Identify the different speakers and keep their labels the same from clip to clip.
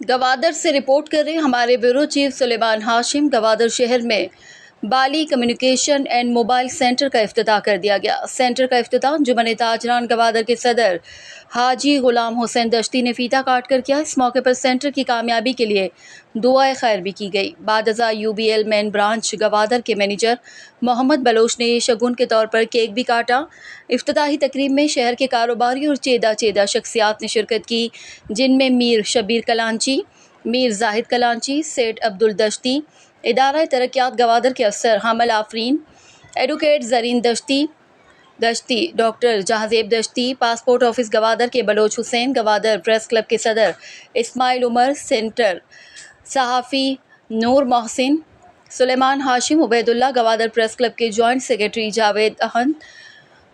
Speaker 1: गवादर से रिपोर्ट कर रहे हैं हमारे ब्यूरो चीफ सुलेमान हाशिम। गवादर शहर में बाली कम्युनिकेशन एंड मोबाइल सेंटर का इफ्तिताह कर दिया गया। सेंटर का इफ्तिताह अंजुमन ताजरान गवादर के सदर हाजी गुलाम हुसैन दश्ती ने फीता काट कर किया। इस मौके पर सेंटर की कामयाबी के लिए दुआए खैर भी की गई। बादजा UBL मेन ब्रांच गवादर के मैनेजर मोहम्मद बलोच ने शगुन के तौर पर केक भी काटा। इफ्तिताही तकरीब में शहर के कारोबारी और चेदा शख्सियात ने शिरकत की, जिनमें मीर शबीर कलांची, मीर जाहिद कलांची, सेठ अब्दुल दश्ती, इदारा तरक्यात गवादर के अफसर Hamal Afreen, advocate Zarin Dashti, doctor Jahanzeb Dashti, passport office Gwadar के बलोच हुसैन, गवादर प्रेस क्लब के सदर इस्माइल उमर, सेंटर सहाफ़ी नूर मोहसिन, सुलेमान हाशिम, उबैदुल्ला, गवादर प्रेस क्लब के जॉइंट सेक्रेटरी जावेद अहद,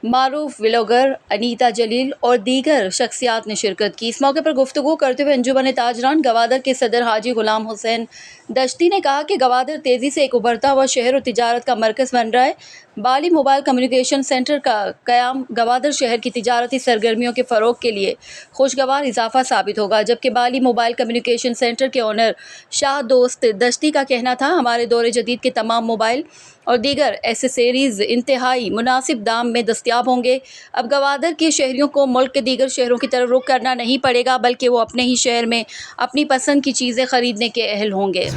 Speaker 1: मारूफ व्लॉगर अनीता जलील और दीगर शख्सियात ने शिरकत की। इस मौके पर गुफ्तगू करते हुए अंजुमन ताजरान गवादर के सदर हाजी गुलाम हुसैन दश्ती ने कहा कि गवादर तेज़ी से एक उभरता हुआ शहर और तिजारत का मरकज़ बन रहा है। बाली मोबाइल कम्युनिकेशन सेंटर का क़याम गवादर शहर की तिजारती सरगर्मियों के फ़रोग़ के लिए खुशगवार इजाफ़ा साबित होगा। जबकि बाली मोबाइल कम्युनिकेशन सेंटर के ओनर शाह दोस्त दश्ती का कहना था, हमारे दौरे जदीद के तमाम मोबाइल और दीगर एसेसरीज़ इंतहाई मुनासिब दाम में दस्तियाब होंगे। अब गवादर के शहरियों को मुल्क के दीगर शहरों की तरफ रुख करना नहीं पड़ेगा, बल्कि वो अपने ही शहर में अपनी पसंद की चीज़ें ख़रीदने के अहल होंगे।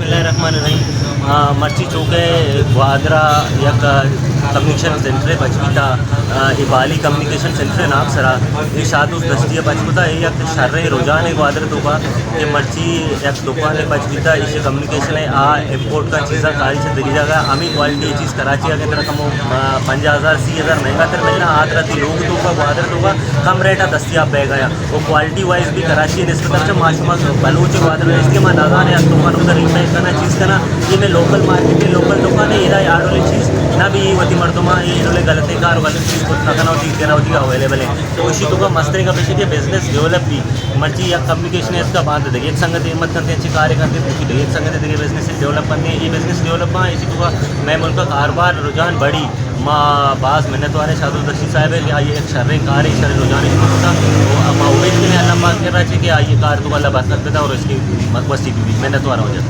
Speaker 2: मर्ची चौक ग्वादरा यक कम्युनिकेशन सेंटर बचपीता बाली कम्युनिकेशन सेंटर नाम सरा ये शादुस दस्तिया बचपीता यक शर्रे रोजान ग्वादर दोबा ये मर्ची यक दुकान बचपीता इसे कम्युनिकेशन आ इम्पोर्ट का चीज़ा कारी से दरी जाएगा हमें क्वालिटी चीज़ कराची के तरह कम 50,000 60,000 महंगा तर मिलना आत रहती लोग दोगा ग्वादर दोगा कम रेटा दस्तियाब बह गया वो क्वालिटी वाइज भी कराची नस्बत से माशुमा बलूच ग्वादर इसके मैं नादान है दुकान उधर रिप्लाई करना चीज़ करना ये में लोकल मार्केट में लोकल दुकान है इधर आड़ोले चीज़ ना भी वती मर्दमा ये इन्होंने गलत कार गलत चीज़ को थकना होती देना होती अवेलेबल है तो उसी तो का मस्तरे का पेशे के बिजनेस डेवलप भी मर्जी या कम्युनिकेशन है इसका बात है एक संगत हिम्मत करते हैं अच्छे कार्य करते हैं एक संगत देखिए बिजनेस डेवलप करते हैं ये बिजनेस डेवलप इसी तो का मैं मुल्क का कारोबार रुझान बढ़ी माँ बास मेहनत वाले शादुल दश्ती साहब है कि आइए एक शर्रे कार है शर्रे रुझान होता तो माँ उम्मीद के लिए अल्लाह बात कर रहा है कि आइए कार तो अल्लाह बात कर देता और इसकी मकबस्ती भी मेहनत वाला हो जाता